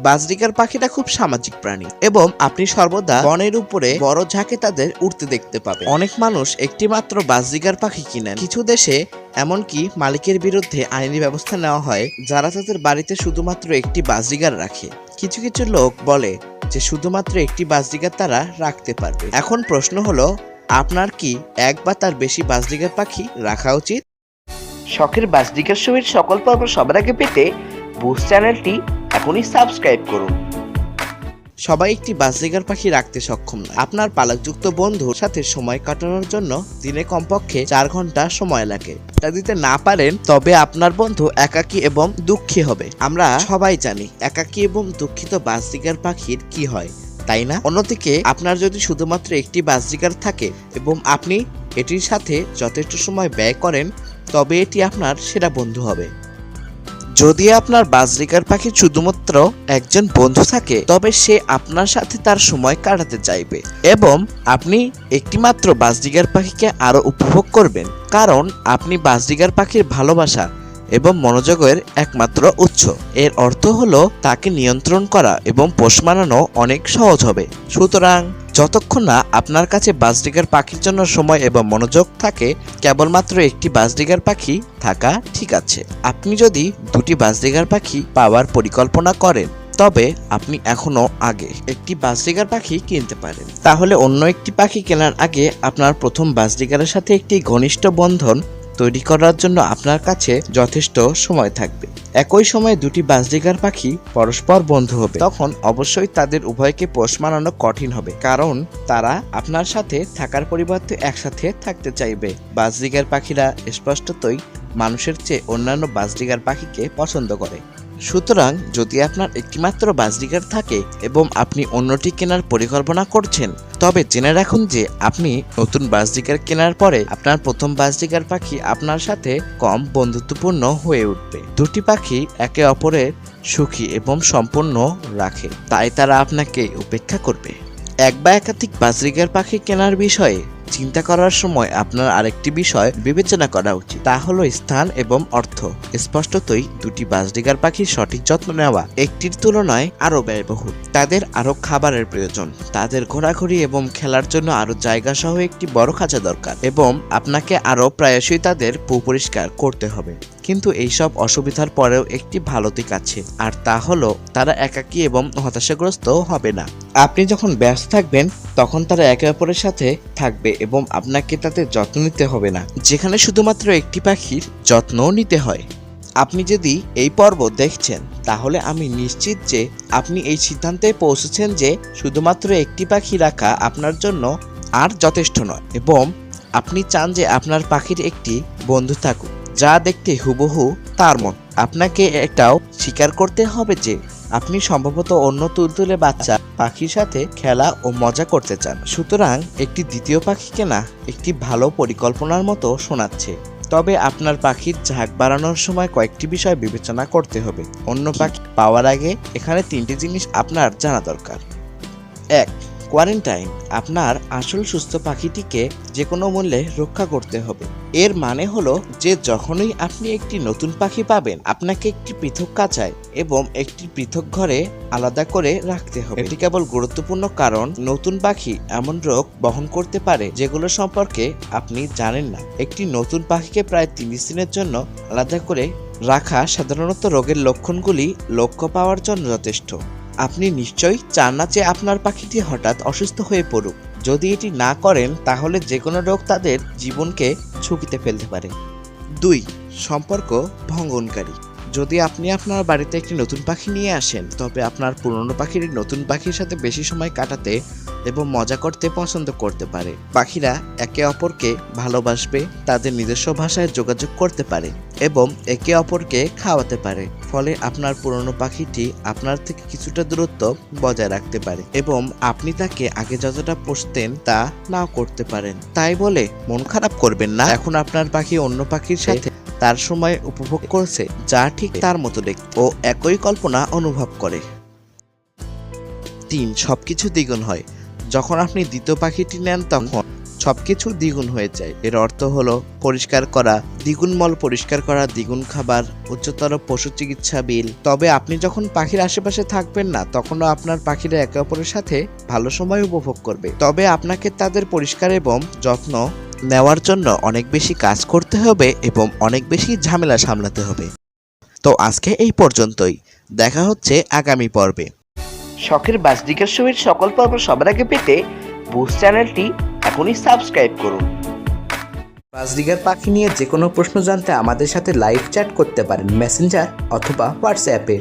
বাজরিকার পাখিটা খুব সামাজিক প্রাণী এবং আপনি সর্বদা বনের উপরে বড় ঝাঁকে তাদের উঠতে দেখতে পাবেন। অনেক মানুষ একটি মাত্র বাজরিকার পাখি কিনেন। কিছু দেশে এমনকি মালিকের বিরুদ্ধে আইনি ব্যবস্থা নেওয়া হয় যারা তাদের বাড়িতে শুধুমাত্র একটি বাজরিকার রাখে। কিছু কিছু লোক বলে যে শুধুমাত্র একটি বাজরিকার তারা রাখতে পারবে। এখন প্রশ্ন হলো, আপনার কি এক বা তার বেশি বাজরিকার পাখি রাখা উচিত? শখের বাজরিকার শোয়ের সকল পর্ব সবার আগে পেতে বুস্ট চ্যানেলটি এখনই সাবস্ক্রাইব করুন। সবাই একটি বাজরিকার পাখি রাখতে সক্ষম না। আপনার পালকযুক্ত বন্ধুর সাথে সময় কাটানোর জন্য দিনে কমপক্ষে 4 ঘন্টা সময় লাগে। তা দিতে না পারেন তবে আপনার বন্ধু একাকী এবং দুঃখী হবে। আমরা সবাই জানি একাকী এবং দুঃখিত বাজরিকার পাখির কি হয়, তাই না? অন্যদিকে আপনার যদি শুধুমাত্র একটি বাজরিকার থাকে এবং আপনি এটির সাথে যথেষ্ট সময় ব্যয় করেন তবে এটি আপনার সেরা বন্ধু হবে। যদি আপনার বাজরিকার পাখি শুধুমাত্র একজন বন্ধু থাকে তবে সে আপনার সাথে তার সময় কাটাতে চাইবে এবং আপনি একটি মাত্র বাজরিকার পাখিকে আরো উপভোগ করবেন, কারণ আপনি বাজরিকার পাখির ভালোবাসা এবং মনোযোগের একমাত্র উৎস। এর অর্থ হলো তাকে নিয়ন্ত্রণ করা এবং পোষ মানানো অনেক সহজ হবে। সুতরাং যতক্ষণ না আপনার কাছে বাজরিকার পাখির জন্য সময় এবং মনোযোগ থাকে, কেবলমাত্র একটি বাজরিকার পাখি থাকা ঠিক আছে। আপনি যদি দুটি বাজরিকার পাখি পাওয়ার পরিকল্পনা করেন তবে আপনি এখনো আগে একটি বাজরিকার পাখি কিনতে পারেন। তাহলে অন্য একটি পাখি কেনার আগে আপনার প্রথম বাজরিকারের সাথে একটি ঘনিষ্ঠ বন্ধন তৈরি করার জন্য আপনার কাছে যথেষ্ট সময় থাকবে। একই সময়ে দুটি বাজরিকার পাখি পরস্পর বন্ধু হবে, তখন অবশ্যই তাদের উভয়কে পোষ মানানো কঠিন হবে, কারণ তারা আপনার সাথে থাকার পরিবর্তে একসাথে থাকতে চাইবে। বাজরিকার পাখিরা স্পষ্টতই মানুষের চেয়ে অন্যান্য বাজরিকার পাখিকে পছন্দ করে। সুতরাং যদি আপনার একটিমাত্র বাজরিকার থাকে এবং আপনি অন্যটি কেনার পরিকল্পনা করছেন তবে জেনে রাখুন যে আপনি নতুন বাজরিকার কেনার পরে আপনার প্রথম বাজরিকার পাখি আপনার সাথে কম বন্ধুত্বপূর্ণ হয়ে উঠবে। দুটি পাখি একে অপরের সুখী এবং সম্পূর্ণ রাখে, তাই তারা আপনাকে উপেক্ষা করবে। এক বা একাধিক বাজরিকার পাখি কেনার বিষয়ে চিন্তা করার সময় আপনার আরেকটি বিষয় বিবেচনা করা উচিত, তা হলো স্থান এবং অর্থ। স্পষ্টতই দুটি বাজরিকার পাখির সঠিক যত্ন নেওয়া একটির তুলনায় আরো ব্যয়বহুল। তাদের আরো খাবারের প্রয়োজন, তাদের ঘোরাঘুরি এবং খেলার জন্য আরো জায়গা সহ একটি বড় খাঁচা দরকার এবং আপনাকে আরো প্রায়শই তাদের পরিষ্কার করতে হবে। কিন্তু এইসব অসুবিধার পরেও একটি ভালো দিক আছে, আর তা হলো তারা একাকী এবং হতাশাগ্রস্ত হবে না। আপনি যখন ব্যস্ত থাকবেন তখন তারা একে অপরের সাথে থাকবে এবং আপনাকে তাদের যত্ন নিতে হবে না, যেখানে শুধুমাত্র একটি পাখির যত্নও নিতে হয়। আপনি যদি এই পর্ব দেখছেন তাহলে আমি নিশ্চিত যে আপনি এই সিদ্ধান্তে পৌঁছেছেন যে শুধুমাত্র একটি পাখি রাখা আপনার জন্য আর যথেষ্ট নয় এবং আপনি চান যে আপনার পাখির একটি বন্ধু থাকুক যা দেখতে হুবহু তার মত। আপনাকে এটাও স্বীকার করতে হবে যে আপনি সম্ভবত অন্য তুলতুলে বাচ্চা পাখির সাথে খেলা ও মজা করতে চান। সুতরাং একটি দ্বিতীয় পাখি কেনা একটি ভালো পরিকল্পনার মতো শোনাচ্ছে, তবে আপনার পাখির ঝাঁক বাড়ানোর সময় কয়েকটি বিষয় বিবেচনা করতে হবে। অন্য পাখি পাওয়ার আগে এখানে 3টি জিনিস আপনার জানা দরকার। 1. কোয়ারেন্টাইন। আপনার আসল সুস্থ পাখিটিকে যে কোনো মূল্যে রক্ষা করতে হবে। এর মানে হলো যে যখনই আপনি একটি নতুন পাখি পাবেন আপনাকে একটি পৃথক খাঁচায় এবং একটি পৃথক ঘরে আলাদা করে রাখতে হবে। এটি কেবল গুরুত্বপূর্ণ কারণ নতুন পাখি এমন রোগ বহন করতে পারে যেগুলো সম্পর্কে আপনি জানেন না। একটি নতুন পাখিকে প্রায় 30 দিনের জন্য আলাদা করে রাখা সাধারণত রোগের লক্ষণগুলি লক্ষ্য পাওয়ার জন্য যথেষ্ট। আপনি নিশ্চয়ই চান না যে আপনার পাখিটি হঠাৎ অসুস্থ হয়ে পড়ুক। যদি এটি না করেন তাহলে যে কোনো রোগ তাদের জীবনকে ঝুঁকিতে ফেলতে পারে। 2. সম্পর্ক ভঙ্গনকারী। যদি আপনি আপনার বাড়িতে একটি নতুন পাখি নিয়ে আসেন তবে আপনার পুরনো পাখির নতুন পাখির সাথে বেশি সময় কাটাতে এবং মজা করতে পছন্দ করতে পারে। পাখিরা একে অপরকে ভালোবাসবে, তাদের নিজস্ব ভাষায় যোগাযোগ করতে পারে এবং একে অপরকে খাওয়াতে পারে। ফলে আপনার পুরনো পাখিটি আপনার থেকে কিছুটা দূরত্ব বজায় রাখতে পারে এবং আপনি তাকে আগে যতটা পুষতেন তা নাও করতে পারেন। তাই বলে মন খারাপ করবেন না, এখন আপনার পাখি অন্য পাখির সাথে তার সময় উপভোগ করছে যা ঠিক তার মতো দেখতে ও একই কল্পনা অনুভব করে। 3. সবকিছু দ্বিগুণ হয়। যখন আপনি দ্বিতীয় পাখিটি নেন তখন সবকিছু দ্বিগুণ হয়ে যায়। এর অর্থ হলো পরিষ্কার করা, দ্বিগুণ মল পরিষ্কার করা, দ্বিগুণ খাবার, উচ্চতর পশু চিকিৎসা বিল। তবে আপনি যখন পাখির আশেপাশে থাকবেন না, তখনও আপনার পাখিরা একে অপরের সাথে ভালো সময় উপভোগ করবে। তবে আপনাকে তাদের পরিষ্কার এবং যত্ন নেওয়ার জন্য অনেক বেশি কাজ করতে হবে এবং অনেক বেশি ঝামেলা সামলাতে হবে। তো আজকে এই পর্যন্তই, দেখা হচ্ছে আগামী পর্বে। শখের বাজরিকার শোয়ের সকল পর্ব সবার আগে পেতে বুস্ট চ্যানেলটি এখনই সাবস্ক্রাইব করুন। বাজরিগার পাখি নিয়ে যে কোনো প্রশ্ন জানতে আমাদের সাথে লাইভ চ্যাট করতে পারেন মেসেঞ্জার অথবা হোয়াটসঅ্যাপে।